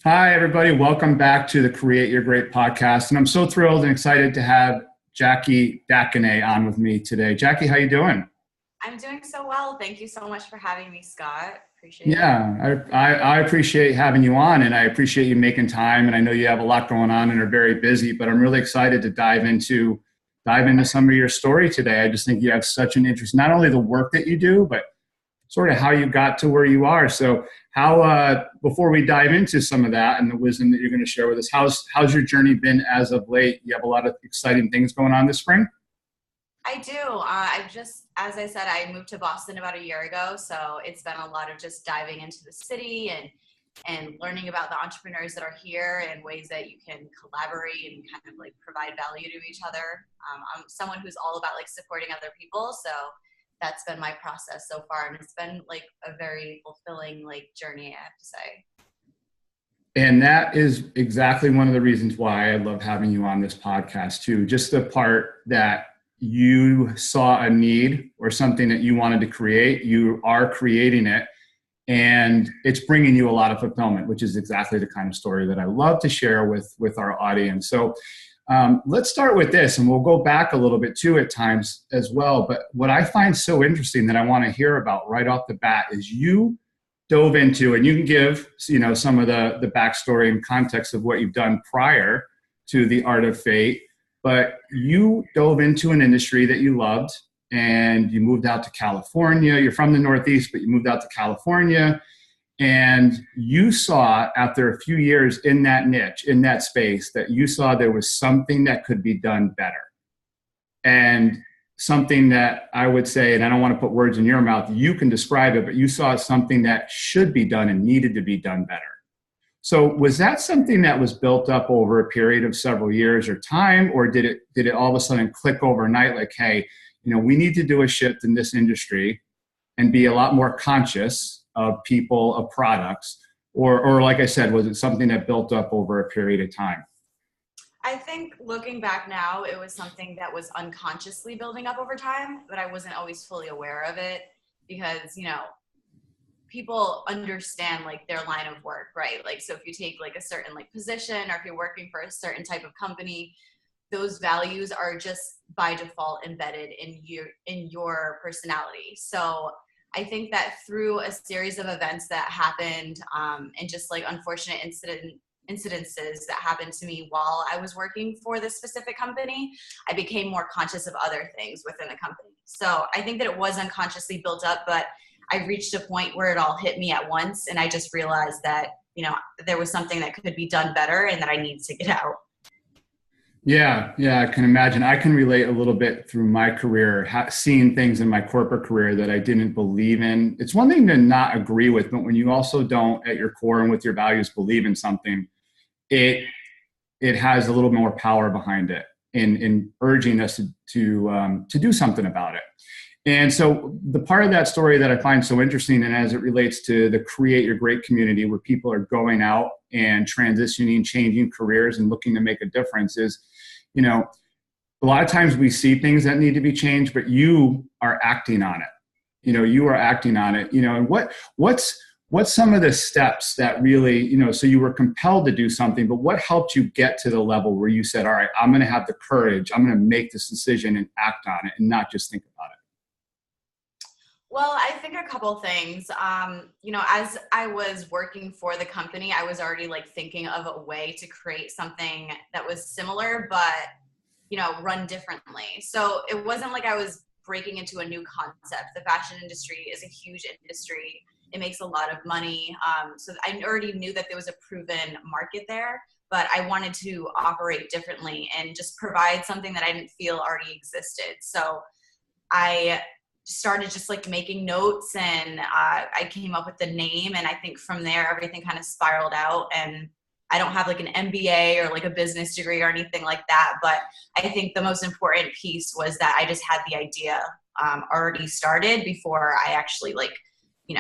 Hi, everybody. Welcome back to the Create Your Great podcast. And I'm so thrilled and excited to have Jackie Dacanay on with me today. Jackie, how you doing? I'm doing so well. Thank you so much for having me, Scott. Appreciate it. Yeah, I appreciate having you on, and I appreciate you making time. And I know you have a lot going on and are very busy, but I'm really excited to dive into some of your story today. I just think you have such an interest, not only the work that you do, but sort of how you got to where you are. So before we dive into some of that and the wisdom that you're going to share with us, how's your journey been as of late? You have a lot of exciting things going on this spring? I do. As I said, I moved to Boston about a year ago. So it's been a lot of just diving into the city and learning about the entrepreneurs that are here and ways that you can collaborate and kind of like provide value to each other. I'm someone who's all about like supporting other people. So that's been my process so far. And it's been like a very fulfilling like journey, I have to say. And that is exactly one of the reasons why I love having you on this podcast too. Just the part that you saw a need or something that you wanted to create, you are creating it, and it's bringing you a lot of fulfillment, which is exactly the kind of story that I love to share with our audience. So let's start with this, and we'll go back a little bit too at times as well. But what I find so interesting that I want to hear about right off the bat is you dove into, and you can give some of the backstory and context of what you've done prior to the Art of Fate, but you dove into an industry that you loved, and you moved out to California. You're from the Northeast, but you moved out to California, and you saw after a few years in that niche, in that space, that you saw there was something that could be done better. And something that I would say, and I don't want to put words in your mouth, you can describe it, but you saw something that should be done and needed to be done better. So was that something that was built up over a period of several years or time, or did it all of a sudden click overnight like, hey, we need to do a shift in this industry and be a lot more conscious of people, of products, or like I said, was it something that built up over a period of time? I think looking back now, it was something that was unconsciously building up over time, but I wasn't always fully aware of it because, people understand like their line of work, right? Like, so if you take like a certain like position or if you're working for a certain type of company, those values are just by default embedded in your personality. So I think that through a series of events that happened and just like unfortunate incidences that happened to me while I was working for this specific company, I became more conscious of other things within the company. So I think that it was unconsciously built up, but I reached a point where it all hit me at once. And I just realized that, there was something that could be done better and that I needed to get out. Yeah, I can imagine. I can relate a little bit through my career, seeing things in my corporate career that I didn't believe in. It's one thing to not agree with, but when you also don't at your core and with your values believe in something, it has a little more power behind it in urging us to do something about it. And so the part of that story that I find so interesting, and as it relates to the Create Your Great community, where people are going out and transitioning, changing careers and looking to make a difference, is, a lot of times we see things that need to be changed, but you are acting on it. You are acting on it. And what's some of the steps that really, so you were compelled to do something, but what helped you get to the level where you said, all right, I'm going to have the courage, I'm going to make this decision and act on it and not just think about it? Well, I think a couple things. As I was working for the company, I was already like thinking of a way to create something that was similar, but, run differently. So it wasn't like I was breaking into a new concept. The fashion industry is a huge industry. It makes a lot of money. So I already knew that there was a proven market there, but I wanted to operate differently and just provide something that I didn't feel already existed. So I started just like making notes and I came up with the name, and I think from there everything kind of spiraled out. And I don't have like an MBA or like a business degree or anything like that, but I think the most important piece was that I just had the idea already started before I actually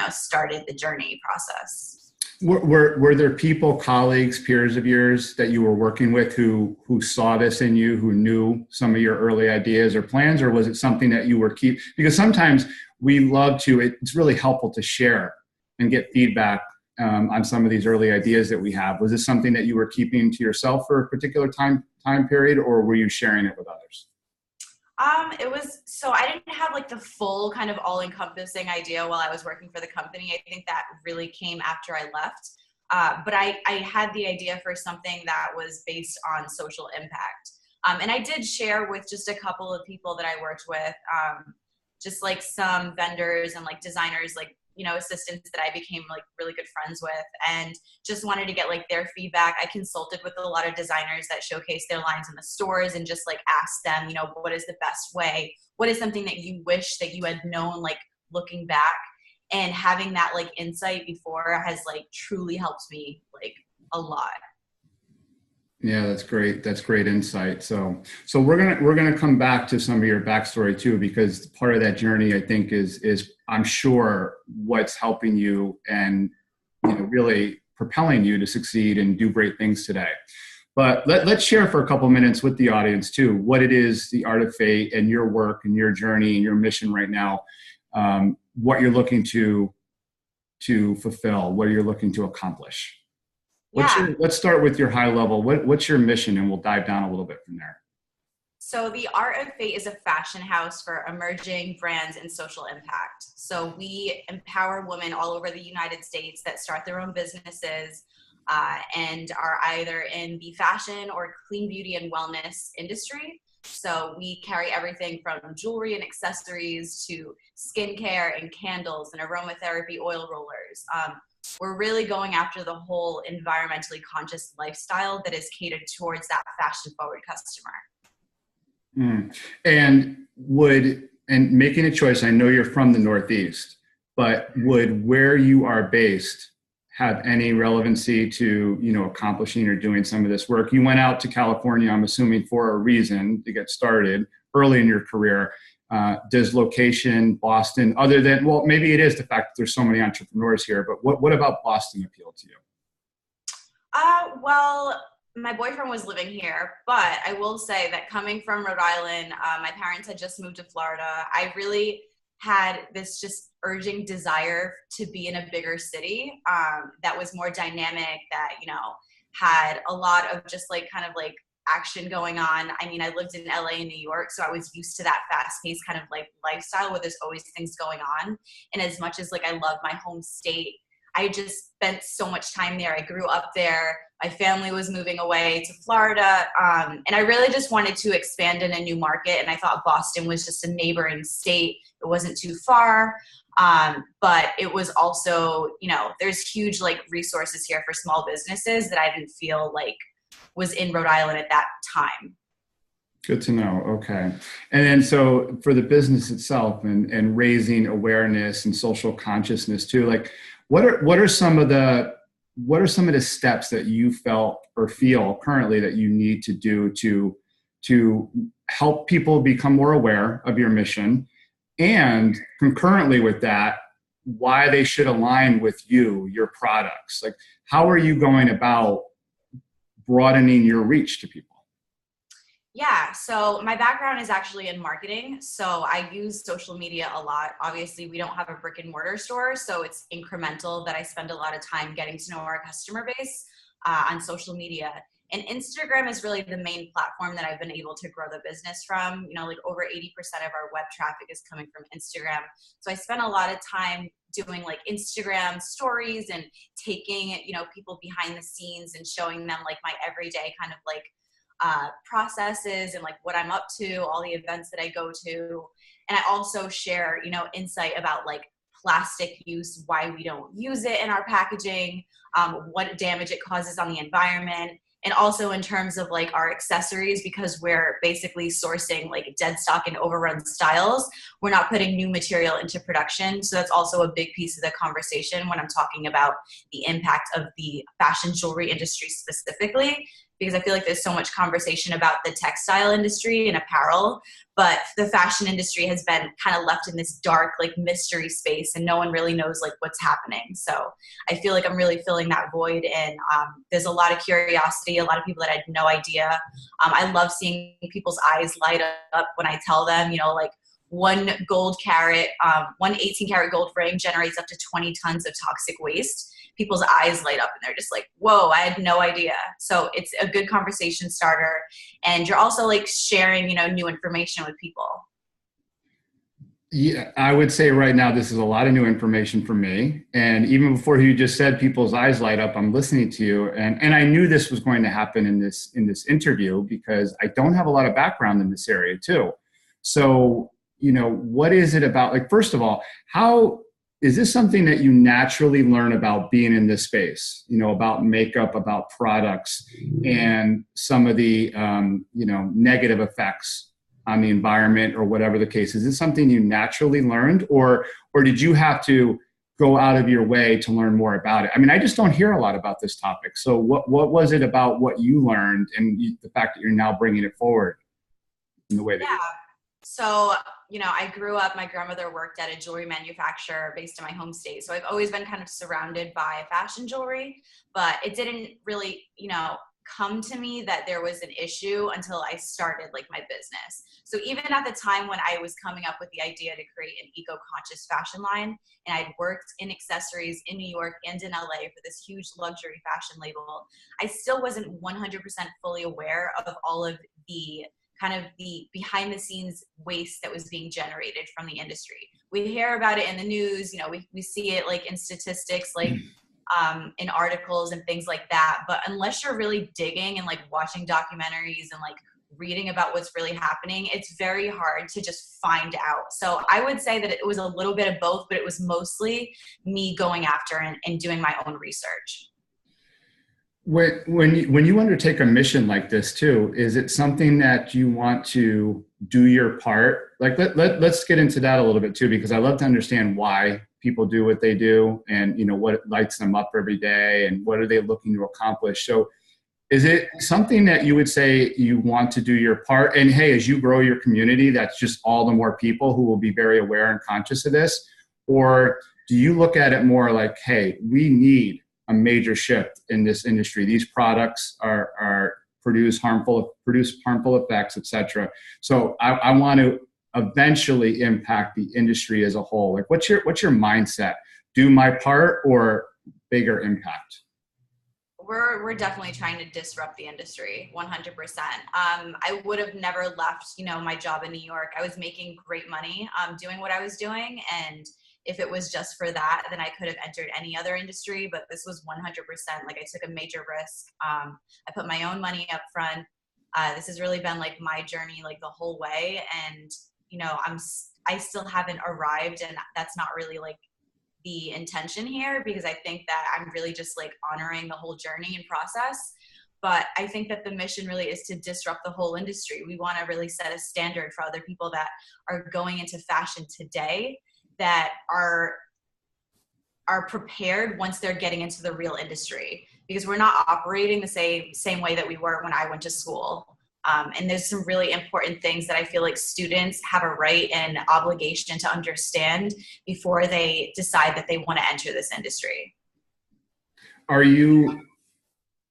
started the journey process. Were there people, colleagues, peers of yours that you were working with who saw this in you, who knew some of your early ideas or plans, or was it something that you were because sometimes it's really helpful to share and get feedback on some of these early ideas that we have? Was this something that you were keeping to yourself for a particular time period, or were you sharing it with others? It was, so I didn't have like the full kind of all encompassing idea while I was working for the company. I think that really came after I left. But I had the idea for something that was based on social impact. And I did share with just a couple of people that I worked with, just like some vendors and like designers, like, assistants that I became like really good friends with, and just wanted to get like their feedback. I consulted with a lot of designers that showcase their lines in the stores and just like asked them, what is the best way? What is something that you wish that you had known, like looking back? And having that like insight before has like truly helped me like a lot. Yeah, that's great. That's great insight. So we're gonna come back to some of your backstory too, because part of that journey, I think, is I'm sure what's helping you and really propelling you to succeed and do great things today. But let's share for a couple minutes with the audience too what it is, the Art of Fate, and your work and your journey and your mission right now. What you're looking to fulfill, what you're looking to accomplish. Yeah. Let's start with your high level. What's your mission, and we'll dive down a little bit from there. So the Art of Fate is a fashion house for emerging brands and social impact. So we empower women all over the United States that start their own businesses and are either in the fashion or clean beauty and wellness industry. So we carry everything from jewelry and accessories to skincare and candles and aromatherapy oil rollers. We're really going after the whole environmentally conscious lifestyle that is catered towards that fashion forward customer. And making a choice, I know you're from the Northeast, but would where you are based have any relevancy to, accomplishing or doing some of this work? You went out to California, I'm assuming, for a reason to get started early in your career. Does location, Boston, other than, well, maybe it is the fact that there's so many entrepreneurs here, but what about Boston appeal to you? Well, my boyfriend was living here, but I will say that coming from Rhode Island, my parents had just moved to Florida. I really had this just urging desire to be in a bigger city that was more dynamic, that, had a lot of just like kind of like action going on. I mean, I lived in LA and New York, so I was used to that fast-paced kind of like lifestyle where there's always things going on. And as much as like I love my home state, I just spent so much time there. I grew up there. My family was moving away to Florida. And I really just wanted to expand in a new market. And I thought Boston was just a neighboring state. It wasn't too far. But it was also, there's huge like resources here for small businesses that I didn't feel like was in Rhode Island at that time. Good to know. Okay. And then so for the business itself and raising awareness and social consciousness too, like what are some of the steps that you felt or feel currently that you need to do to help people become more aware of your mission, and concurrently with that, why they should align with your products? Like, how are you going about broadening your reach to people? Yeah, so my background is actually in marketing. So I use social media a lot. Obviously, we don't have a brick and mortar store, so it's incremental that I spend a lot of time getting to know our customer base on social media. And Instagram is really the main platform that I've been able to grow the business from. Like over 80% of our web traffic is coming from Instagram. So I spend a lot of time doing like Instagram stories and taking, people behind the scenes and showing them like my everyday kind of like processes and like what I'm up to, all the events that I go to. And I also share, insight about like plastic use, why we don't use it in our packaging, what damage it causes on the environment. And also in terms of like our accessories, because we're basically sourcing like dead stock and overrun styles, we're not putting new material into production. So that's also a big piece of the conversation when I'm talking about the impact of the fashion jewelry industry specifically, because I feel like there's so much conversation about the textile industry and apparel, but the fashion industry has been kind of left in this dark like mystery space, and no one really knows like what's happening. So I feel like I'm really filling that void, and there's a lot of curiosity, a lot of people that I had no idea. I love seeing people's eyes light up when I tell them, like one 18-karat gold ring generates up to 20 tons of toxic waste. People's eyes light up and they're just like, whoa, I had no idea. So it's a good conversation starter. And you're also like sharing, new information with people. Yeah, I would say right now this is a lot of new information for me. And even before you just said people's eyes light up, I'm listening to you, and I knew this was going to happen in this interview because I don't have a lot of background in this area too. So, what is it about? Like, first of all, how is this something that you naturally learn about being in this space? About makeup, about products, and some of the negative effects on the environment or whatever the case. Is this something you naturally learned, or did you have to go out of your way to learn more about it? I mean, I just don't hear a lot about this topic. So what was it about what you learned and the fact that you're now bringing it forward in the way that you are? So, I grew up, my grandmother worked at a jewelry manufacturer based in my home state. So I've always been kind of surrounded by fashion jewelry, but it didn't really, come to me that there was an issue until I started like my business. So even at the time when I was coming up with the idea to create an eco-conscious fashion line, and I'd worked in accessories in New York and in LA for this huge luxury fashion label, I still wasn't 100% fully aware of all of the kind of the behind the scenes waste that was being generated from the industry. We hear about it in the news, we see it like in statistics, like in articles and things like that. But unless you're really digging and like watching documentaries and like reading about what's really happening, it's very hard to just find out. So I would say that it was a little bit of both, but it was mostly me going after and doing my own research. When you undertake a mission like this too, is it something that you want to do your part? Like let's get into that a little bit too, because I love to understand why people do what they do and what lights them up every day and what are they looking to accomplish. So is it something that you would say you want to do your part? And hey, as you grow your community, that's just all the more people who will be very aware and conscious of this? Or do you look at it more like, hey, we need a major shift in this industry. These products produce harmful effects, etc. So I want to eventually impact the industry as a whole. Like, what's your mindset? Do my part or bigger impact? We're definitely trying to disrupt the industry 100%. I would have never left, my job in New York. I was making great money doing what I was doing, and if it was just for that, then I could have entered any other industry, but this was 100%. Like, I took a major risk. I put my own money up front. This has really been like my journey, like the whole way. And, I still haven't arrived, and that's not really like the intention here, because I think that I'm really just like honoring the whole journey and process. But I think that the mission really is to disrupt the whole industry. We want to really set a standard for other people that are going into fashion today, that are prepared once they're getting into the real industry, because we're not operating the same way that we were when I went to school. And there's some really important things that I feel like students have a right and obligation to understand before they decide that they want to enter this industry.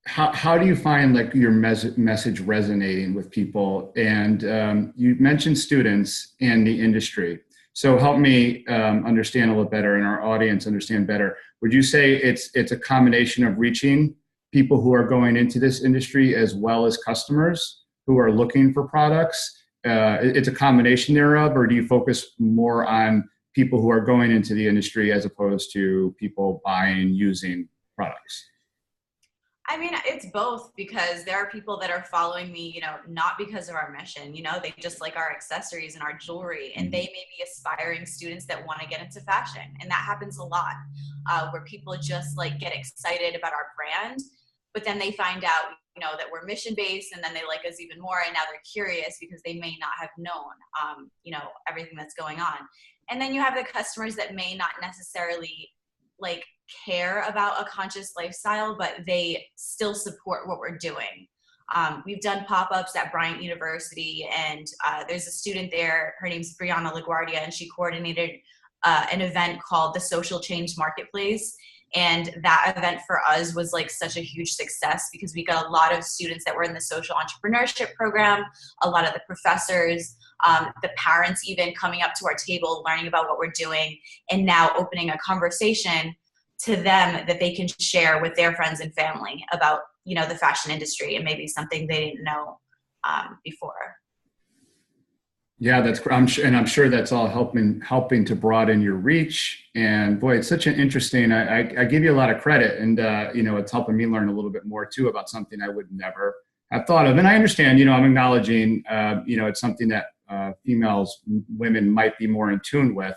How do you find like your message resonating with people? And you mentioned students and the industry. So help me understand a little better, and our audience understand better. Would you say it's a combination of reaching people who are going into this industry as well as customers who are looking for products? It's a combination thereof, or do you focus more on people who are going into the industry as opposed to people buying, using products? I mean, it's both, because there are people that are following me, not because of our mission, they just like our accessories and our jewelry, and they may be aspiring students that want to get into fashion. And that happens a lot, where people just like get excited about our brand, but then they find out, that we're mission based, and then they like us even more. And now they're curious because they may not have known, everything that's going on. And then you have the customers that may not necessarily like care about a conscious lifestyle, but they still support what we're doing. We've done pop-ups at Bryant University, and there's a student there, her name's Brianna LaGuardia, and she coordinated an event called the Social Change Marketplace. And that event for us was like such a huge success because we got a lot of students that were in the social entrepreneurship program, a lot of the professors, the parents even coming up to our table, learning about what we're doing, and now opening a conversation to them that they can share with their friends and family about, you know, the fashion industry and maybe something they didn't know before. Yeah, I'm sure that's all helping to broaden your reach. And boy, it's such an interesting. I give you a lot of credit, and it's helping me learn a little bit more too about something I would never have thought of. And I understand, I'm acknowledging, it's something that women might be more in tune with.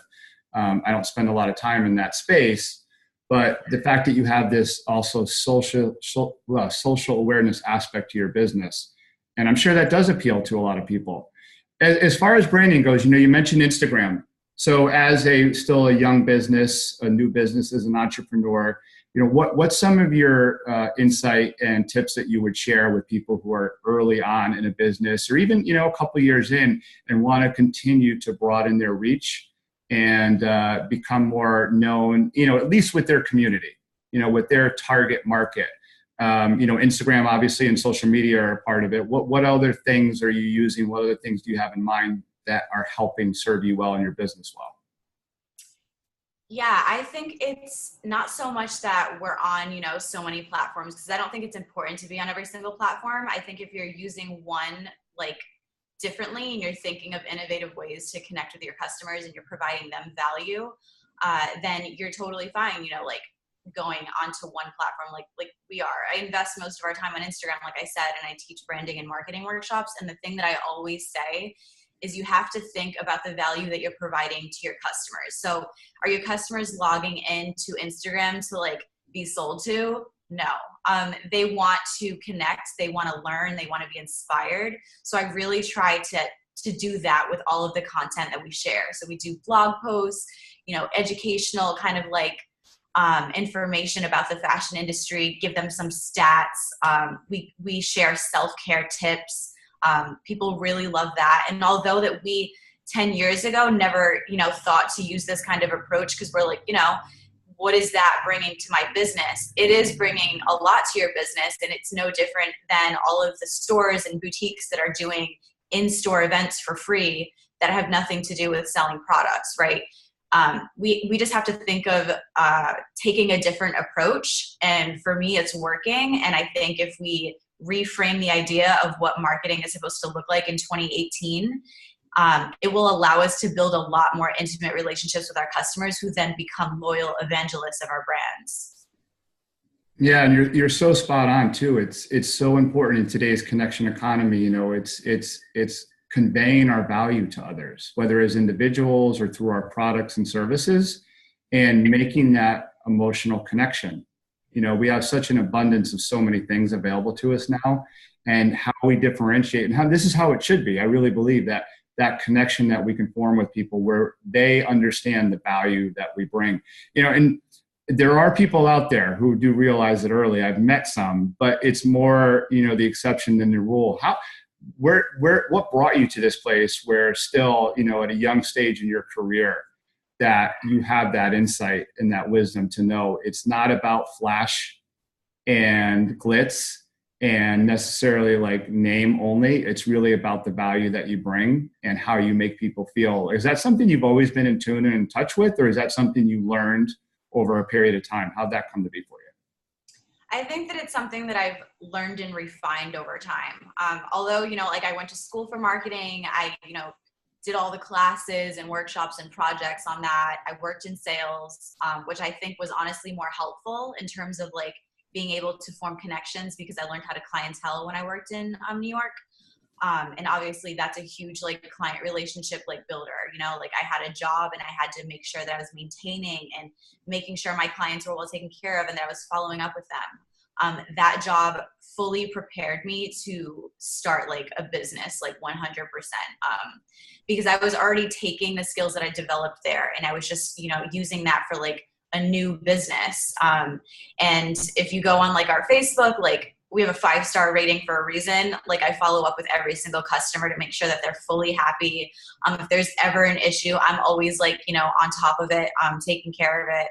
I don't spend a lot of time in that space, but the fact that you have this also social awareness aspect to your business, and I'm sure that does appeal to a lot of people. As far as branding goes, you mentioned Instagram. So as still a young business, a new business, as an entrepreneur, what's some of your insight and tips that you would share with people who are early on in a business, or even, a couple years in and want to continue to broaden their reach and become more known, at least with their community, with their target market? Instagram obviously and social media are a part of it. What other things are you using? What other things do you have in mind that are helping serve you well in your business well? Yeah, I think it's not so much that we're on, so many platforms, because I don't think it's important to be on every single platform. I think if you're using one like differently and you're thinking of innovative ways to connect with your customers and you're providing them value, then you're totally fine, like going onto one platform like we are. I invest most of our time on Instagram, like I said, and I teach branding and marketing workshops. And the thing that I always say is you have to think about the value that you're providing to your customers. So are your customers logging into Instagram to like be sold to? No. They want to connect. They want to learn. They want to be inspired. So I really try to do that with all of the content that we share. So we do blog posts, educational kind of like information about the fashion industry, give them some stats. We share self-care tips. People really love that. And although that we 10 years ago never, thought to use this kind of approach, because we're like, what is that bringing to my business? It is bringing a lot to your business, and it's no different than all of the stores and boutiques that are doing in-store events for free that have nothing to do with selling products, right? We just have to think of taking a different approach. And for me, it's working. And I think if we reframe the idea of what marketing is supposed to look like in 2018, it will allow us to build a lot more intimate relationships with our customers, who then become loyal evangelists of our brands. Yeah, and you're so spot on too. It's so important in today's connection economy. It's conveying our value to others, whether as individuals or through our products and services, and making that emotional connection. We have such an abundance of so many things available to us now, and how we differentiate, and how this is how it should be. I really believe that connection that we can form with people where they understand the value that we bring, and there are people out there who do realize it early. I've met some, but it's more, the exception than the rule. What brought you to this place where still, at a young stage in your career, that you have that insight and that wisdom to know it's not about flash and glitz and necessarily like name only. It's really about the value that you bring and how you make people feel. Is that something you've always been in tune and in touch with, or is that something you learned over a period of time? How'd that come to be for you? I think that it's something that I've learned and refined over time. Although, I went to school for marketing, I, did all the classes and workshops and projects on that. I worked in sales, which I think was honestly more helpful in terms of like being able to form connections, because I learned how to clientele when I worked in New York. And obviously that's a huge like client relationship like builder, like I had a job and I had to make sure that I was maintaining and making sure my clients were well taken care of and that I was following up with them. That job fully prepared me to start like a business, like 100%. Because I was already taking the skills that I developed there and I was just, using that for like a new business. And if you go on like our Facebook, like we have a 5-star rating for a reason. Like I follow up with every single customer to make sure that they're fully happy. If there's ever an issue, I'm always like, on top of it, taking care of it.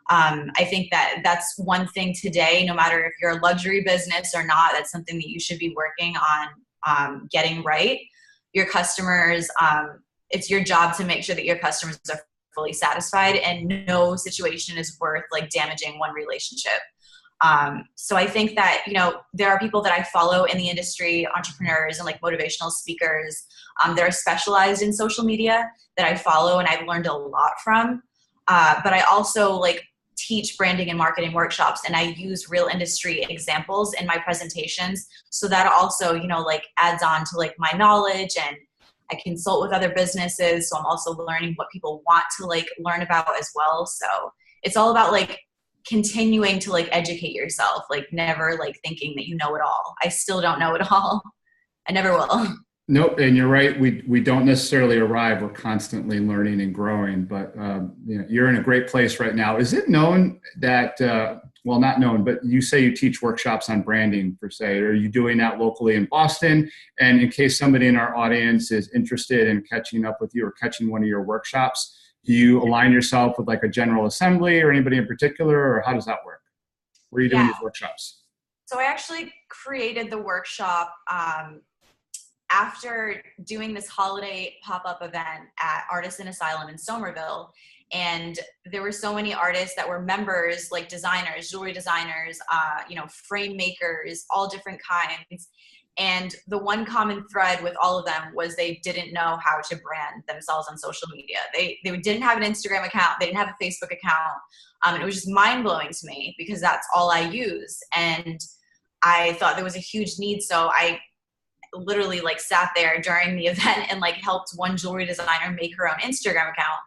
I think that that's one thing today, no matter if you're a luxury business or not, that's something that you should be working on getting right. Your customers, it's your job to make sure that your customers are fully satisfied, and no situation is worth like damaging one relationship. So I think that, there are people that I follow in the industry, entrepreneurs and like motivational speakers that are specialized in social media that I follow and I've learned a lot from. But I also like teach branding and marketing workshops, and I use real industry examples in my presentations. So that also, like adds on to like my knowledge, and I consult with other businesses. So I'm also learning what people want to like learn about as well. So it's all about like continuing to like educate yourself, like never like thinking that you know it all. I still don't know it all. I never will. Nope, and you're right. We don't necessarily arrive. We're constantly learning and growing. But you're in a great place right now. Is it known that, well, not known, but you say you teach workshops on branding per se? Are you doing that locally in Boston? And in case somebody in our audience is interested in catching up with you or catching one of your workshops, do you align yourself with like a General Assembly or anybody in particular, or how does that work? Where are you doing these workshops? So I actually created the workshop after doing this holiday pop-up event at Artisan Asylum in Somerville. And there were so many artists that were members, like designers, jewelry designers, frame makers, all different kinds. And the one common thread with all of them was they didn't know how to brand themselves on social media. They didn't have an Instagram account. They didn't have a Facebook account. And it was just mind-blowing to me because that's all I use. And I thought there was a huge need. So I literally like sat there during the event and like helped one jewelry designer make her own Instagram account.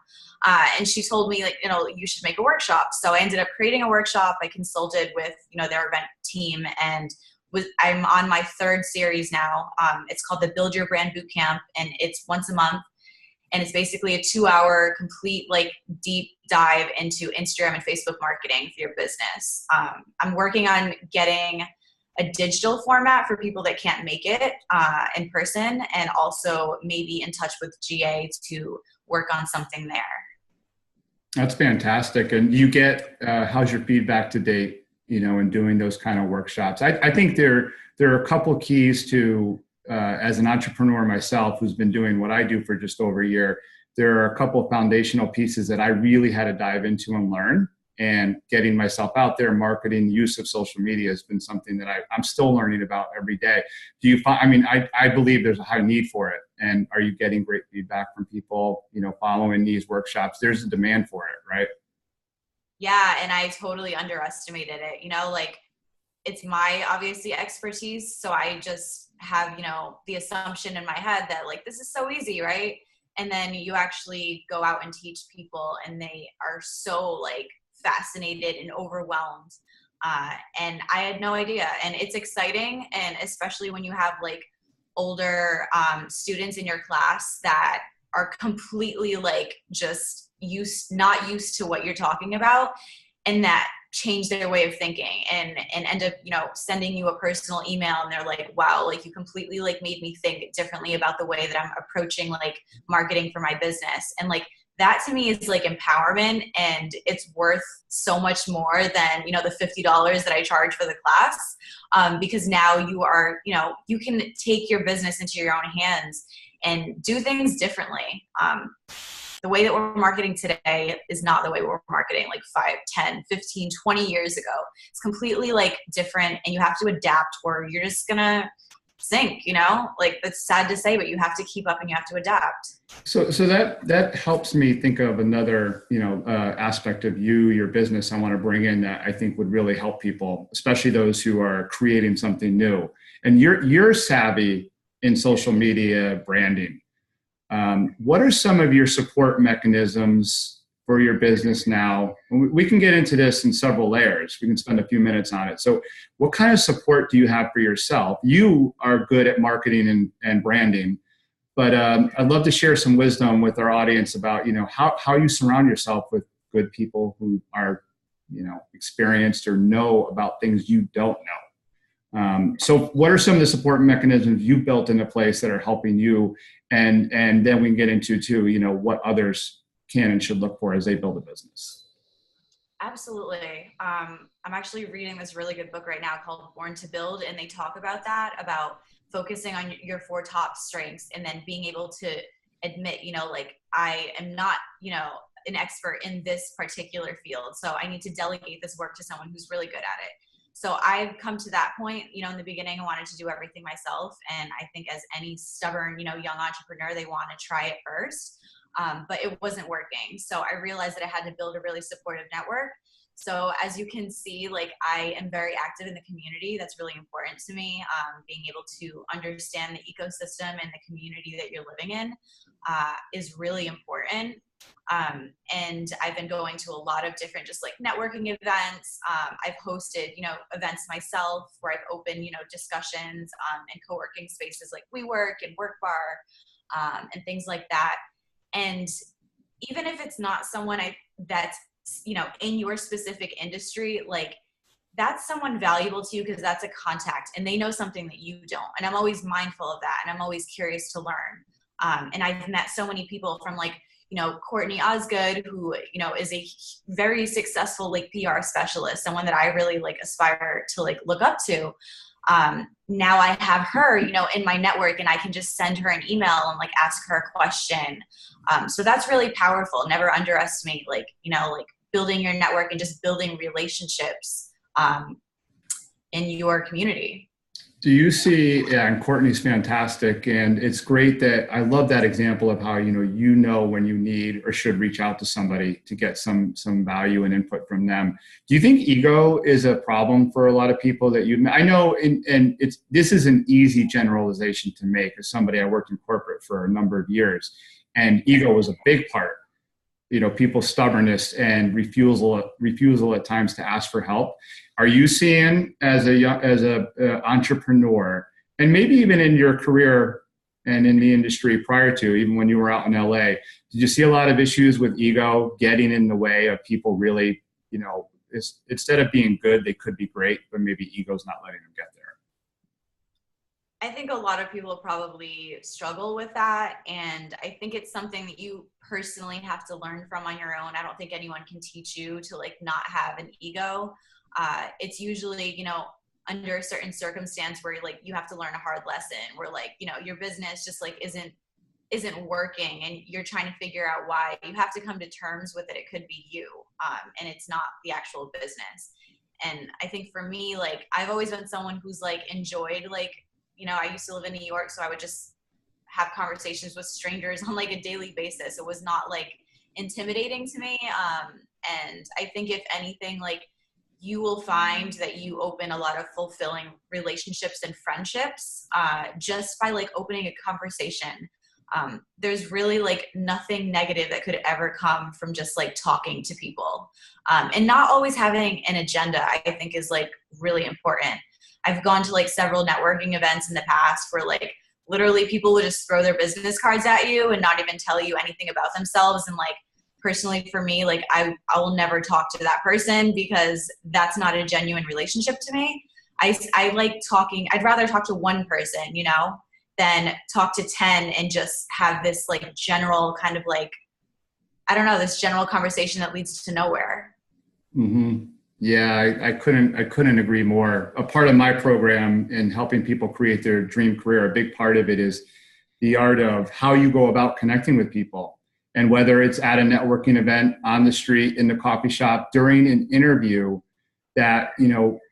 And she told me like, you should make a workshop. So I ended up creating a workshop. I consulted with, their event team, and I'm on my third series now. It's called the Build Your Brand Bootcamp, and it's once a month. And it's basically a 2-hour complete like deep dive into Instagram and Facebook marketing for your business. I'm working on getting a digital format for people that can't make it in person, and also maybe in touch with GA to work on something there. That's fantastic. And you get, how's your feedback to date, in doing those kind of workshops? I think there are a couple keys to, as an entrepreneur myself, who's been doing what I do for just over a year, there are a couple of foundational pieces that I really had to dive into and learn. And getting myself out there, marketing, use of social media has been something that I'm still learning about every day. Do you find, I believe there's a high need for it. And are you getting great feedback from people, following these workshops? There's a demand for it, right? Yeah. And I totally underestimated it, like it's my obviously expertise. So I just have, the assumption in my head that like, this is so easy, right? And then you actually go out and teach people and they are so like fascinated and overwhelmed. And I had no idea. And it's exciting. And especially when you have like older students in your class that are completely like just not used to what you're talking about, and that change their way of thinking and end up, sending you a personal email and they're like, wow, like you completely like made me think differently about the way that I'm approaching like marketing for my business. And like, that to me is like empowerment, and it's worth so much more than, the $50 that I charge for the class. Because now you are, you can take your business into your own hands and do things differently. The way that we're marketing today is not the way we're marketing like 5, 10, 15, 20 years ago. It's completely like different, and you have to adapt or you're just gonna sink, like that's sad to say, but you have to keep up and you have to adapt. So that helps me think of another, aspect of your business I want to bring in that I think would really help people, especially those who are creating something new. And you're savvy in social media branding. What are some of your support mechanisms for your business now? We can get into this in several layers. We can spend a few minutes on it. So what kind of support do you have for yourself? You are good at marketing and branding, but I'd love to share some wisdom with our audience about, how you surround yourself with good people who are, experienced or know about things you don't know. So what are some of the support mechanisms you've built into place that are helping you? And then we can get into too, what others can and should look for as they build a business. Absolutely. I'm actually reading this really good book right now called Born to Build, and they talk about that, about focusing on your four top strengths and then being able to admit, like, I am not, an expert in this particular field. So I need to delegate this work to someone who's really good at it. So I've come to that point, in the beginning, I wanted to do everything myself. And I think as any stubborn, young entrepreneur, they want to try it first. But it wasn't working. So I realized that I had to build a really supportive network. So as you can see, like, I am very active in the community. That's really important to me. Being able to understand the ecosystem and the community that you're living in is really important. And I've been going to a lot of different just like networking events. I've hosted, events myself where I've opened, discussions and co-working spaces like WeWork and Work Bar and things like that. And even if it's not someone that's, in your specific industry, like, that's someone valuable to you because that's a contact and they know something that you don't. And I'm always mindful of that. And I'm always curious to learn. And I've met so many people from like, Courtney Osgood, who, is a very successful like PR specialist, someone that I really like aspire to like look up to. Now I have her, in my network, and I can just send her an email and like ask her a question. So that's really powerful. Never underestimate like building your network and just building relationships in your community. Do you see, and Courtney's fantastic, and it's great that I love that example of how, when you need or should reach out to somebody to get some value and input from them. Do you think ego is a problem for a lot of people that I know, and this is an easy generalization to make as somebody, I worked in corporate for a number of years, and ego was a big part. People's stubbornness and refusal at times to ask for help. Are you seeing as a entrepreneur, and maybe even in your career and in the industry prior to, even when you were out in LA, did you see a lot of issues with ego getting in the way of people really, instead of being good, they could be great, but maybe ego's not letting them get there? I think a lot of people probably struggle with that. And I think it's something that you personally have to learn from on your own. I don't think anyone can teach you to like not have an ego. It's usually, under a certain circumstance where like you have to learn a hard lesson where like, your business just like isn't working and you're trying to figure out why. You have to come to terms with it. It could be you, and it's not the actual business. And I think for me, like, I've always been someone who's like enjoyed like, I used to live in New York, so I would just have conversations with strangers on like a daily basis. It was not like intimidating to me. And I think if anything, like, you will find that you open a lot of fulfilling relationships and friendships just by like opening a conversation. There's really like nothing negative that could ever come from just like talking to people. And not always having an agenda, I think, is like really important. I've gone to like several networking events in the past where like literally people would just throw their business cards at you and not even tell you anything about themselves. And like, personally for me, like I will never talk to that person because that's not a genuine relationship to me. I like talking. I'd rather talk to one person, than talk to 10 and just have this like general kind of like, I don't know, this general conversation that leads to nowhere. Mm-hmm. Yeah, I couldn't agree more. A part of my program in helping people create their dream career, a big part of it is the art of how you go about connecting with people. And whether it's at a networking event, on the street, in the coffee shop, during an interview, that,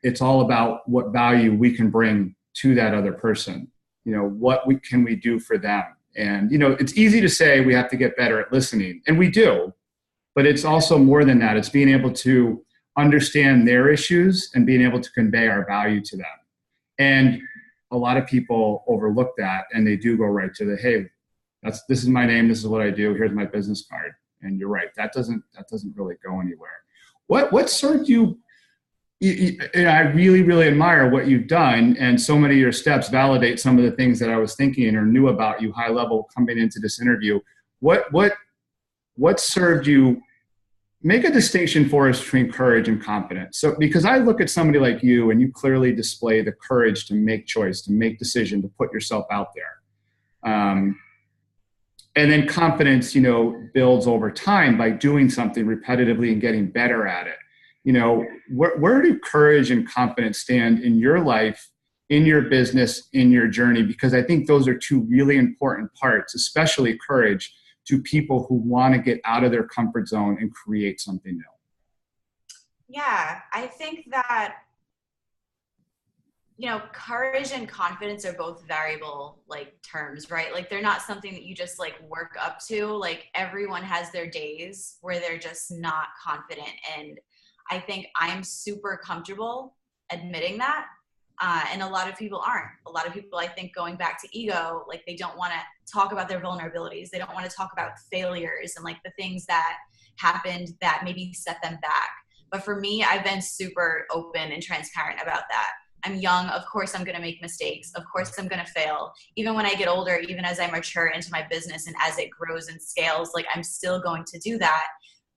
it's all about what value we can bring to that other person. What can we do for them? And, it's easy to say we have to get better at listening, and we do, but it's also more than that. It's being able to understand their issues and being able to convey our value to them. And a lot of people overlook that, and they do go right to the, hey, this is my name, this is what I do, here's my business card. And you're right, that doesn't really go anywhere. What served you? I really, really admire what you've done, and so many of your steps validate some of the things that I was thinking or knew about you high level coming into this interview. What served you? Make a distinction for us between courage and confidence. So, because I look at somebody like you, and you clearly display the courage to make choice, to make decision, to put yourself out there. And then confidence, builds over time by doing something repetitively and getting better at it. where do courage and confidence stand in your life, in your business, in your journey? Because I think those are two really important parts, especially courage, to people who want to get out of their comfort zone and create something new. Yeah, I think that, courage and confidence are both variable terms, right? Like they're not something that you just work up to. Like everyone has their days where they're just not confident. And I think I'm super comfortable admitting that. And a lot of people aren't. A lot of people, I think, going back to ego, they don't want to talk about their vulnerabilities. They don't want to talk about failures and the things that happened that maybe set them back. But for me, I've been super open and transparent about that. I'm young. Of course, I'm going to make mistakes. Of course, I'm going to fail. Even when I get older, even as I mature into my business and as it grows and scales, I'm still going to do that.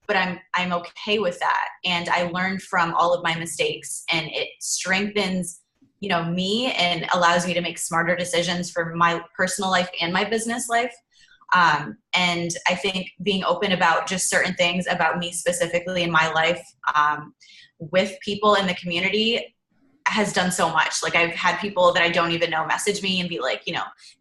But I'm okay with that. And I learned from all of my mistakes, and it strengthens me and allows me to make smarter decisions for my personal life and my business life. And I think being open about just certain things about me specifically in my life with people in the community has done so much. I've had people that I don't even know message me and be like,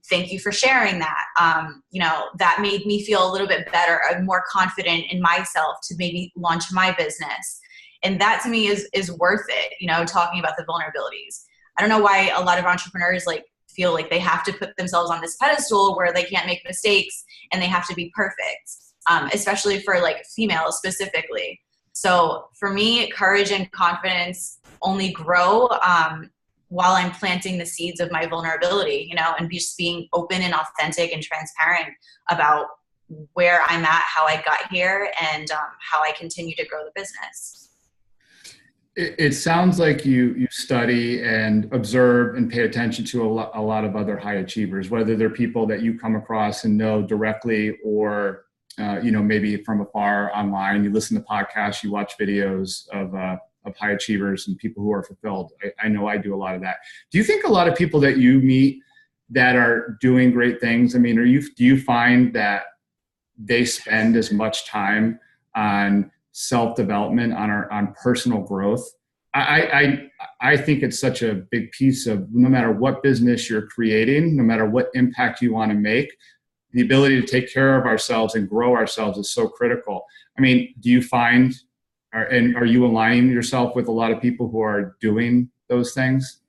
thank you for sharing that. That made me feel a little bit better, more confident in myself to maybe launch my business. And that to me is worth it, talking about the vulnerabilities. I don't know why a lot of entrepreneurs feel like they have to put themselves on this pedestal where they can't make mistakes and they have to be perfect, especially for females specifically. So for me, courage and confidence only grow while I'm planting the seeds of my vulnerability, and just being open and authentic and transparent about where I'm at, how I got here, and how I continue to grow the business. It sounds like you study and observe and pay attention to a lot of other high achievers, whether they're people that you come across and know directly or, maybe from afar online. You listen to podcasts, you watch videos of high achievers and people who are fulfilled. I know I do a lot of that. Do you think a lot of people that you meet that are doing great things, I mean, do you find that they spend as much time on self-development, on personal growth? I think it's such a big piece of no matter what business you're creating, no matter what impact you want to make, the ability to take care of ourselves and grow ourselves is so critical. I mean, do you find, are you aligning yourself with a lot of people who are doing those things?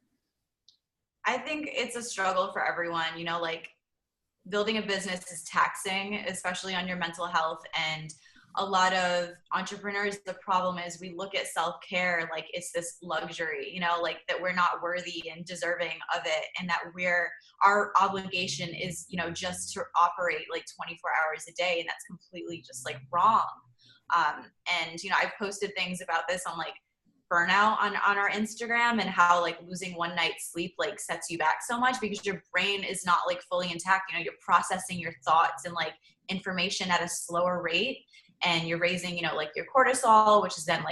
I think it's a struggle for everyone, building a business is taxing, especially on your mental health. And a lot of entrepreneurs, the problem is we look at self-care like it's this luxury, that we're not worthy and deserving of it. And that our obligation is, just to operate 24 hours a day. And that's completely just wrong. And, I've posted things about this on burnout on our Instagram, and how losing one night's sleep sets you back so much because your brain is not fully intact. You're processing your thoughts and information at a slower rate, and you're raising your cortisol, which is then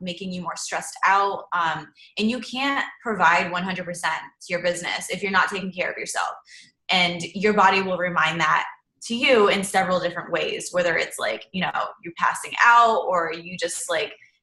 making you more stressed out, and you can't provide 100% to your business if you're not taking care of yourself. And your body will remind that to you in several different ways, whether it's you're passing out, or you just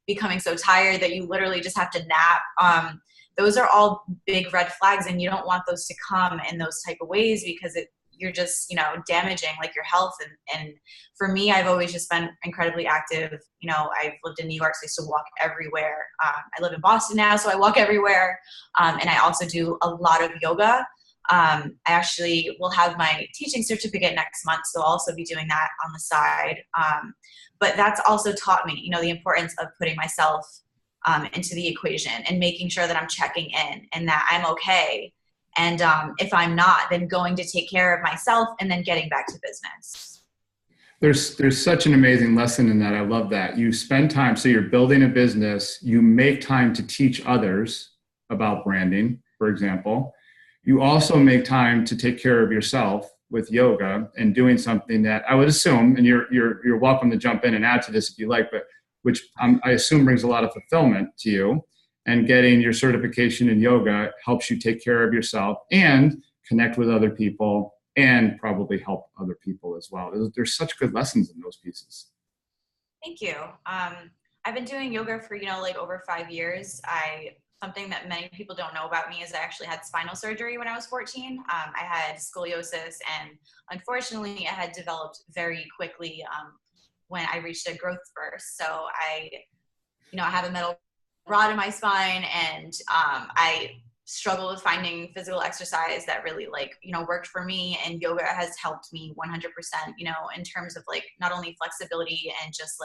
becoming so tired that you literally just have to nap. Those are all big red flags, and you don't want those to come in those type of ways because you're just, damaging your health. And for me, I've always just been incredibly active. I've lived in New York, so I used to walk everywhere. I live in Boston now, so I walk everywhere. And I also do a lot of yoga. I actually will have my teaching certificate next month, so I'll also be doing that on the side. But that's also taught me, the importance of putting myself into the equation and making sure that I'm checking in and that I'm okay. And if I'm not, then going to take care of myself and then getting back to business. There's such an amazing lesson in that. I love that. You spend time, so you're building a business, you make time to teach others about branding, for example. You also make time to take care of yourself with yoga and doing something that I would assume, and you're welcome to jump in and add to this if you like, but which I assume brings a lot of fulfillment to you. And getting your certification in yoga helps you take care of yourself and connect with other people and probably help other people as well. There's such good lessons in those pieces. Thank you. I've been doing yoga for, like over 5 years. Something that many people don't know about me is I actually had spinal surgery when I was 14. I had scoliosis, and unfortunately it had developed very quickly when I reached a growth spurt. So I have a metal rod in my spine, and I struggle with finding physical exercise that really worked for me, and yoga has helped me 100%, in terms of not only flexibility and just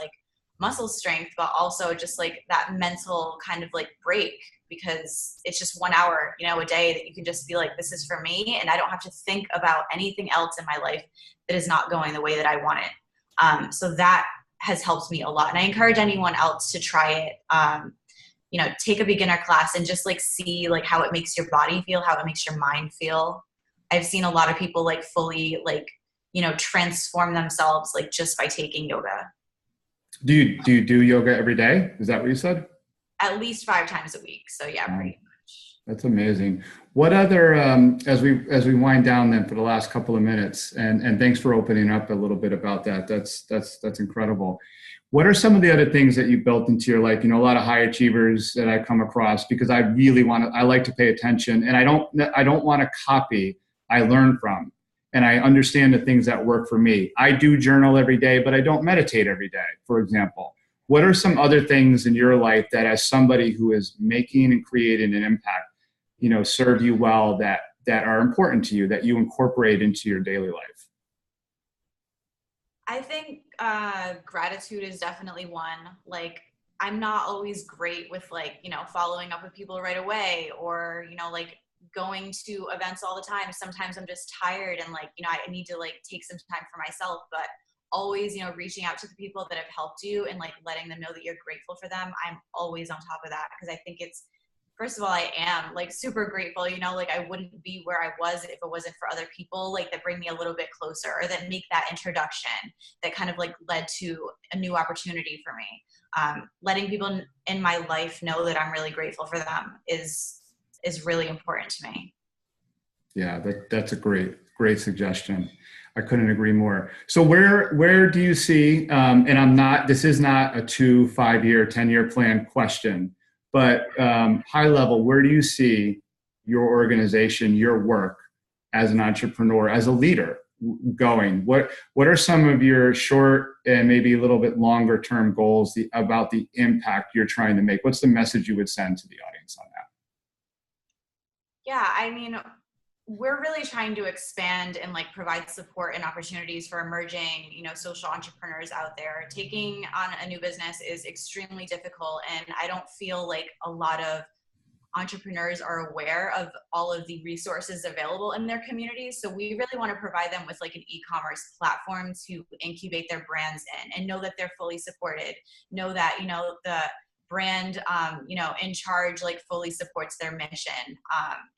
muscle strength, but also just that mental kind of break, because it's just 1 hour, a day that you can just be like, this is for me. And I don't have to think about anything else in my life that is not going the way that I want it. So that has helped me a lot. And I encourage anyone else to try it. Take a beginner class and just see how it makes your body feel, how it makes your mind feel. I've seen a lot of people fully transform themselves just by taking yoga. Do you do yoga every day? Is that what you said? At least 5 times a week. So yeah, pretty much. That's amazing. What other, as we wind down then for the last couple of minutes, and thanks for opening up a little bit about that. That's incredible. What are some of the other things that you built into your life? A lot of high achievers that I come across, because I like to pay attention, and I don't want to copy. I learn from, and I understand the things that work for me. I do journal every day, but I don't meditate every day, for example. What are some other things in your life that, as somebody who is making and creating an impact, serve you well, that are important to you, that you incorporate into your daily life? I think gratitude is definitely one. I'm not always great with following up with people right away, or going to events all the time. Sometimes I'm just tired, and I need to take some time for myself, but always reaching out to the people that have helped you and letting them know that you're grateful for them. I'm always on top of that, because I think it's, first of all, I am super grateful, I wouldn't be where I was if it wasn't for other people that bring me a little bit closer, or that make that introduction that kind of led to a new opportunity for me. Letting people in my life know that I'm really grateful for them is really important to me. Yeah, that's a great suggestion. I couldn't agree more. So where do you see, and this is not a 2, 5 year, 10-year plan question, but high level, where do you see your organization, your work as an entrepreneur, as a leader going? What are some of your short and maybe a little bit longer term goals about the impact you're trying to make? What's the message you would send to the audience on that? Yeah, I mean, we're really trying to expand and provide support and opportunities for emerging, social entrepreneurs out there. Taking on a new business is extremely difficult, and I don't feel like a lot of entrepreneurs are aware of all of the resources available in their communities. So we really want to provide them with an e-commerce platform to incubate their brands in, and know that they're fully supported, know that, the brand, in charge, fully supports their mission,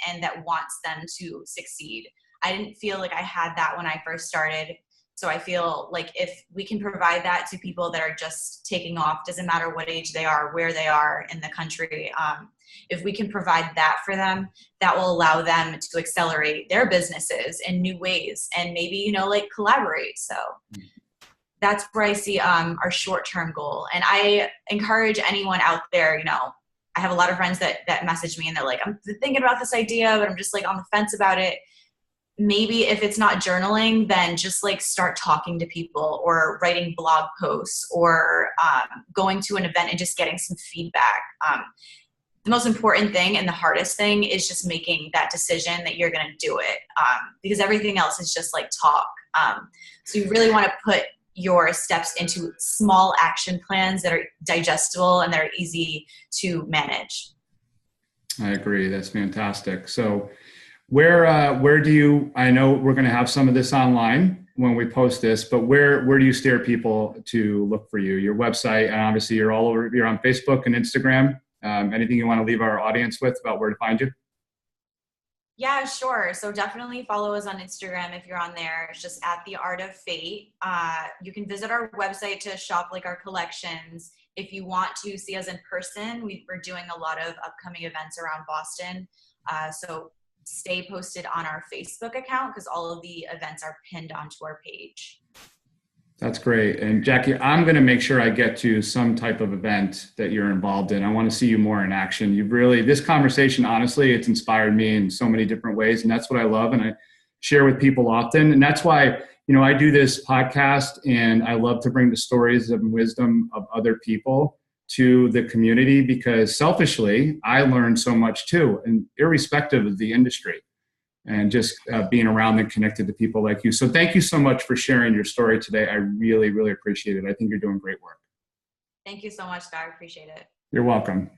and that wants them to succeed. I didn't feel like I had that when I first started. So I feel like if we can provide that to people that are just taking off, doesn't matter what age they are, where they are in the country, if we can provide that for them, that will allow them to accelerate their businesses in new ways, and maybe, collaborate. So that's where I see our short-term goal. And I encourage anyone out there, I have a lot of friends that message me, and they're like, I'm thinking about this idea, but I'm just on the fence about it. Maybe if it's not journaling, then just start talking to people, or writing blog posts, or going to an event and just getting some feedback. The most important thing and the hardest thing is just making that decision that you're going to do it, because everything else is just talk. So you really want to put your steps into small action plans that are digestible and that are easy to manage. I agree. That's fantastic. So where do you, I know we're going to have some of this online when we post this, but where do you steer people to look for you? Your website, and obviously you're all over, you're on Facebook and Instagram. Anything you want to leave our audience with about where to find you? Yeah, sure. So definitely follow us on Instagram if you're on there. It's just at The Art of Fate. You can visit our website to shop our collections. If you want to see us in person, we're doing a lot of upcoming events around Boston. So stay posted on our Facebook account, because all of the events are pinned onto our page. That's great. And Jackie, I'm going to make sure I get to some type of event that you're involved in. I want to see you more in action. You've really, this conversation, honestly, it's inspired me in so many different ways. And that's what I love. And I share with people often. And that's why, I do this podcast and I love to bring the stories of wisdom of other people to the community, because selfishly, I learned so much too, and irrespective of the industry, and just being around and connected to people like you. So thank you so much for sharing your story today. I really, really appreciate it. I think you're doing great work. Thank you so much, Scott. I appreciate it. You're welcome.